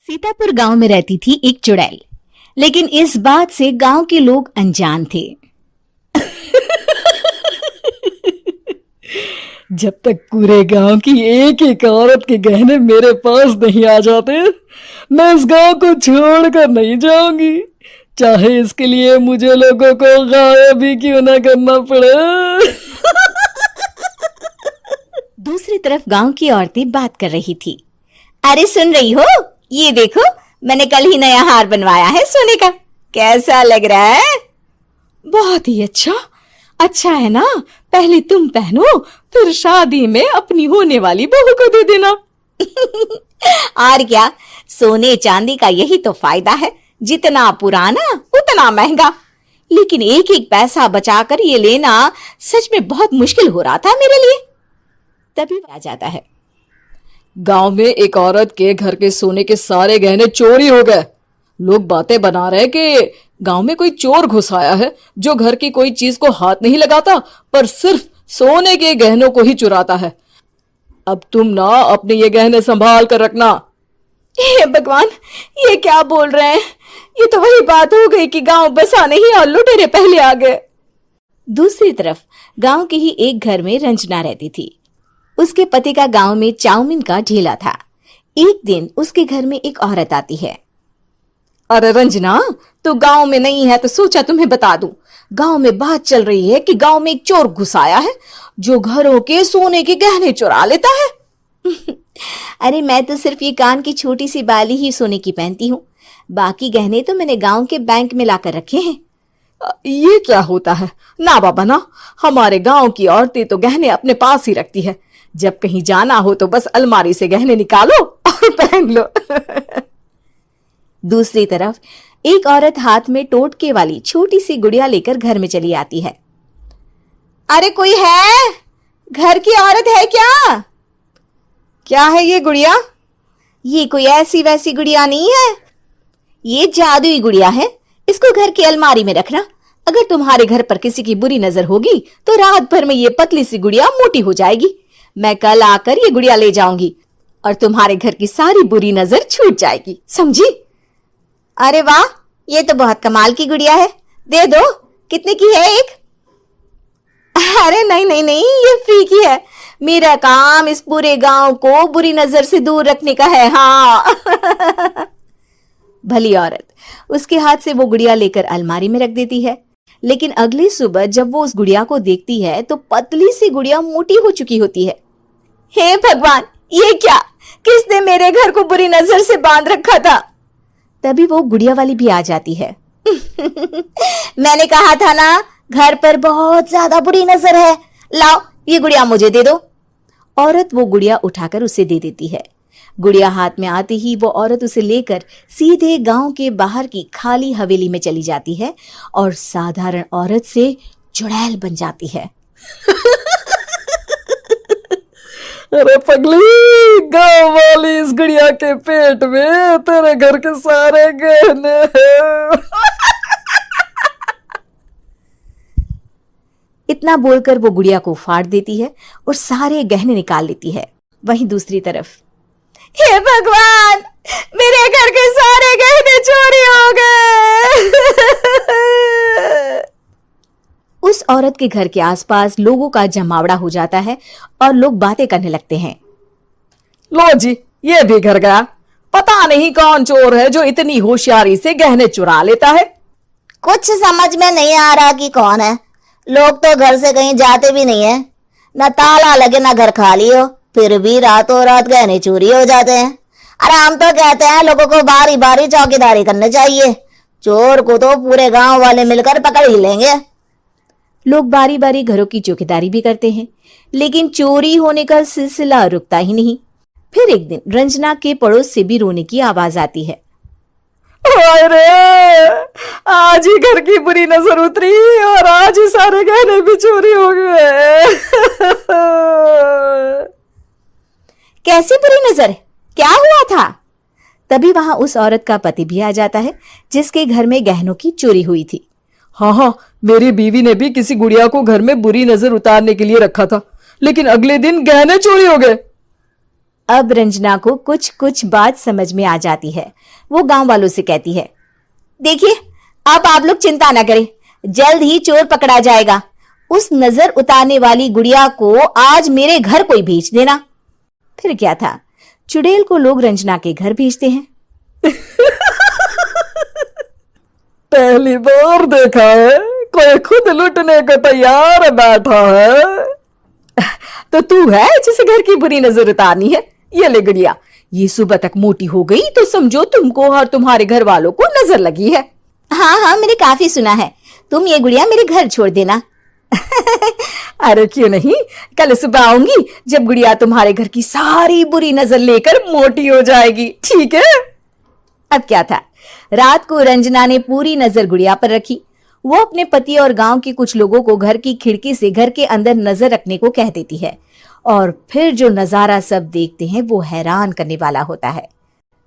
सीतापुर गांव में रहती थी एक चुड़ैल, लेकिन इस बात से गांव के लोग अनजान थे। जब तक पूरे गांव की एक एक औरत के गहने मेरे पास नहीं आ जाते, मैं इस गांव को छोड़कर नहीं जाऊंगी, चाहे इसके लिए मुझे लोगों को गायब भी क्यों ना करना पड़े। दूसरी तरफ गांव की औरतें बात कर रही थी। अरे सुन रही हो, ये देखो, मैंने कल ही नया हार बनवाया है सोने का, कैसा लग रहा है? बहुत ही अच्छा है ना। पहले तुम पहनो, फिर शादी में अपनी होने वाली बहू को दे देना। और क्या, सोने चांदी का यही तो फायदा है, जितना पुराना उतना महंगा। लेकिन एक एक पैसा बचाकर ये लेना सच में बहुत मुश्किल हो रहा था मेरे लिए। तभी आ जाता है। गांव में एक औरत के घर के सोने के सारे गहने चोरी हो गए। लोग बातें बना रहे कि गांव में कोई चोर घुस आया है जो घर की कोई चीज को हाथ नहीं लगाता, पर सिर्फ सोने के गहनों को ही चुराता है। अब तुम ना अपने ये गहने संभाल कर रखना। हे भगवान, ये क्या बोल रहे हैं? ये तो वही बात हो गई कि गांव बसा नहीं और लुटेरे पहले आ गए। दूसरी तरफ गांव के ही एक घर में रंजना रहती थी। उसके पति का गांव में चाउमीन का ठेला था। एक दिन उसके घर में एक औरत आती है। अरे रंजना, तू गांव में नहीं है तो सोचा तुम्हें बता दूं। गांव में बात चल रही है कि गांव में एक चोर घुस आया है जो घरों के सोने के गहने चुरा लेता है। अरे मैं तो सिर्फ ये कान की छोटी सी बाली ही सोने की पहनती हूँ, बाकी गहने तो मैंने गांव के बैंक में लाकर रखे हैं। ये क्या होता है? ना बाबा ना, हमारे गांव की औरतें तो गहने अपने पास ही रखती है। जब कहीं जाना हो तो बस अलमारी से गहने निकालो और पहन लो। दूसरी तरफ एक औरत हाथ में टोटके वाली छोटी सी गुड़िया लेकर घर में चली आती है। अरे कोई है? घर की औरत है क्या? क्या है ये गुड़िया? ये कोई ऐसी वैसी गुड़िया नहीं है, ये जादुई गुड़िया है। इसको घर की अलमारी में रखना। अगर तुम्हारे घर पर किसी की बुरी नजर होगी तो रात भर में ये पतली सी गुड़िया मोटी हो जाएगी। मैं कल आकर ये गुड़िया ले जाऊंगी और तुम्हारे घर की सारी बुरी नजर छूट जाएगी, समझी? अरे वाह, ये तो बहुत कमाल की गुड़िया है, दे दो। कितने की है एक? अरे नहीं नहीं नहीं, ये फ्री की है। मेरा काम इस पूरे गांव को बुरी नजर से दूर रखने का है। हाँ। भली औरत उसके हाथ से वो गुड़िया लेकर अलमारी में रख देती है। लेकिन अगली सुबह जब वो उस गुड़िया को देखती है तो पतली सी गुड़िया मोटी हो चुकी होती है। हे भगवान, ये क्या? किसने मेरे घर को बुरी नजर से बांध रखा था? तभी वो गुड़िया वाली भी आ जाती है। मैंने कहा था ना, घर पर बहुत ज्यादा बुरी नजर है, लाओ ये गुड़िया मुझे दे दो। औरत वो गुड़िया उठाकर उसे दे देती है। गुड़िया हाथ में आते ही वो औरत उसे लेकर सीधे गांव के बाहर की खाली हवेली में चली जाती है और साधारण औरत से चुड़ैल बन जाती है। अरे पगली, गांव वाली इस गुड़िया के पेट में तेरे घर के सारे गहने हैं। इतना बोलकर वो गुड़िया को फाड़ देती है और सारे गहने निकाल लेती है। वहीं दूसरी तरफ, हे भगवान, मेरे घर के सारे गहने चोरी हो गए। उस औरत के घर के आसपास लोगों का जमावड़ा हो जाता है और लोग बातें करने लगते हैं। लो जी, ये भी घर गया। पता नहीं कौन चोर है जो इतनी होशियारी से गहने चुरा लेता है। कुछ समझ में नहीं आ रहा कि कौन है। लोग तो घर से कहीं जाते भी नहीं है, न ताला लगे न घर खाली हो, फिर भी रातों रात गहने चोरी हो जाते हैं। अरे हम तो कहते हैं लोगों को बारी बारी चौकीदारी करनी चाहिए, चोर को तो पूरे गांव वाले मिलकर पकड़ ही लेंगे। लोग बारी बारी घरों की चौकीदारी भी करते हैं, लेकिन चोरी होने का सिलसिला रुकता ही नहीं। फिर एक दिन रंजना के पड़ोस से भी रोने की आवाज आती है। अरे आज ही घर की बुरी नजर उतरी और आज ही सारे गहने भी चोरी हो गए। कैसी बुरी नजर? क्या हुआ था? तभी वहां उस औरत का पति भी आ जाता है जिसके घर में गहनों की चोरी हुई थी। हाँ, मेरी बीवी ने भी किसी गुड़िया को घर में बुरी नजर उतारने के लिए रखा था, लेकिन अगले दिन गहने चोरी हो गए। अब रंजना को कुछ कुछ बात समझ में आ जाती है। वो गांव वालों से कहती है, देखिए अब आप लोग चिंता ना करें, जल्द ही चोर पकड़ा जाएगा। उस नजर उतारने वाली गुड़िया को आज मेरे घर कोई भेज देना। फिर क्या था, चुड़ैल को लोग रंजना के घर भेजते हैं। पहली बार देखा है कोई खुद लुटने को तैयार बैठा है। तो तू है जिसे घर की बुरी नजर उतारनी है? ये ले गुड़िया, ये सुबह तक मोटी हो गई तो समझो तुमको और तुम्हारे घर वालों को नजर लगी है। हाँ हाँ, मैंने काफी सुना है। तुम ये गुड़िया मेरे घर छोड़ देना। अरे क्यों नहीं, कल सुबह आऊंगी जब गुड़िया तुम्हारे घर की सारी बुरी नजर लेकर मोटी हो जाएगी, ठीक है? अब क्या था, रात को रंजना ने पूरी नजर गुड़िया पर रखी। वो अपने पति और गांव के कुछ लोगों को घर की खिड़की से घर के अंदर नजर रखने को कह देती है, और फिर जो नजारा सब देखते हैं वो हैरान करने वाला होता है।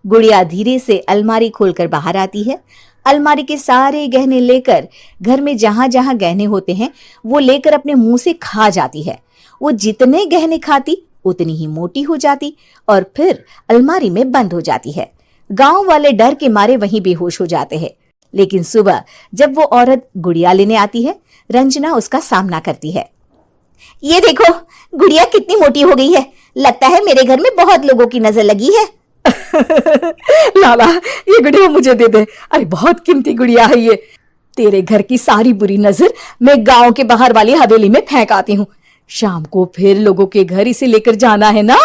गुड़िया धीरे से अलमारी खोलकर बाहर आती है। अलमारी के सारे गहने लेकर घर में जहां जहां गहने होते हैं वो लेकर अपने मुंह से खा जाती है। वो जितने गहने खाती उतनी ही मोटी हो जाती और फिर अलमारी में बंद हो जाती है। गांव वाले डर के मारे वहीं बेहोश हो जाते हैं। लेकिन सुबह जब वो औरत गुड़िया लेने आती है, रंजना उसका सामना करती है। ये देखो, गुड़िया कितनी मोटी हो गई है। लगता है मेरे घर में बहुत लोगों की नजर लगी है। लाला, ये गुड़िया मुझे दे दे। अरे बहुत कीमती गुड़िया है ये। तेरे घर की सारी बुरी नजर मैं गांव के बाहर वाली हवेली में फेंक आती हूँ। शाम को फिर लोगों के घर इसे लेकर जाना है ना।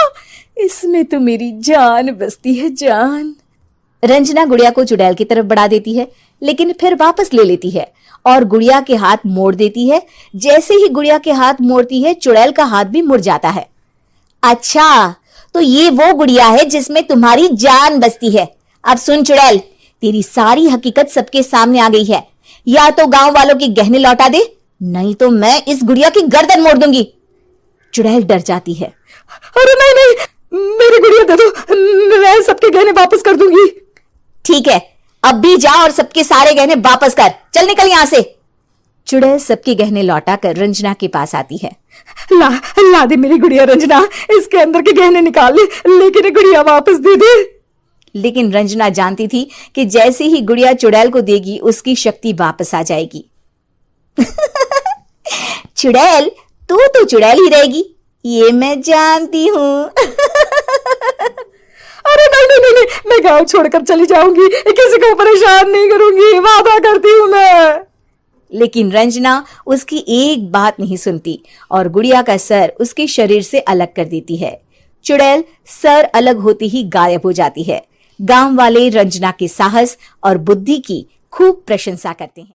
इसमें तो मेरी जान बसती है, जान। रंजना गुड़िया को चुड़ैल की तरफ बढ़ा देती है, लेकिन फिर वापस ले लेती है और गुड़िया के हाथ मोड़ देती है। जैसे ही गुड़िया के हाथ मोड़ती है, चुड़ैल का हाथ भी मुड़ जाता है। अच्छा, तो ये वो गुड़िया है जिसमें तुम्हारी जान बसती है। अब सुन चुड़ैल, तेरी सारी हकीकत सबके सामने आ गई है। या तो गांव वालों के गहने लौटा दे, नहीं तो मैं इस गुड़िया की गर्दन मोड़ दूंगी। चुड़ैल डर जाती है। अरे नहीं नहीं, मेरी गुड़िया दे दो, मैं सबके गहने वापस कर दूंगी। ठीक है, अब भी जा और सबके सारे गहने वापस कर। चल निकल यहां से। चुड़ैल सबके गहने लौटाकर रंजना के पास आती है। ला दे मेरी गुड़िया रंजना, इसके अंदर के गहने निकाल ले, लेकिन ये गुड़िया वापस दे दे। लेकिन रंजना जानती थी कि जैसे ही गुड़िया चुड़ैल को देगी उसकी शक्ति वापस आ जाएगी। चुड़ैल, तू तो चुड़ैल ही रहेगी, ये मैं जानती हूँ। अरे नहीं नहीं नहीं, मैं गांव छोड़कर चली जाऊंगी, किसी को परेशान नहीं करूंगी, वादा करती हूँ मैं। लेकिन रंजना उसकी एक बात नहीं सुनती और गुड़िया का सर उसके शरीर से अलग कर देती है। चुड़ैल सर अलग होती ही गायब हो जाती है। गांव वाले रंजना के साहस और बुद्धि की खूब प्रशंसा करते हैं।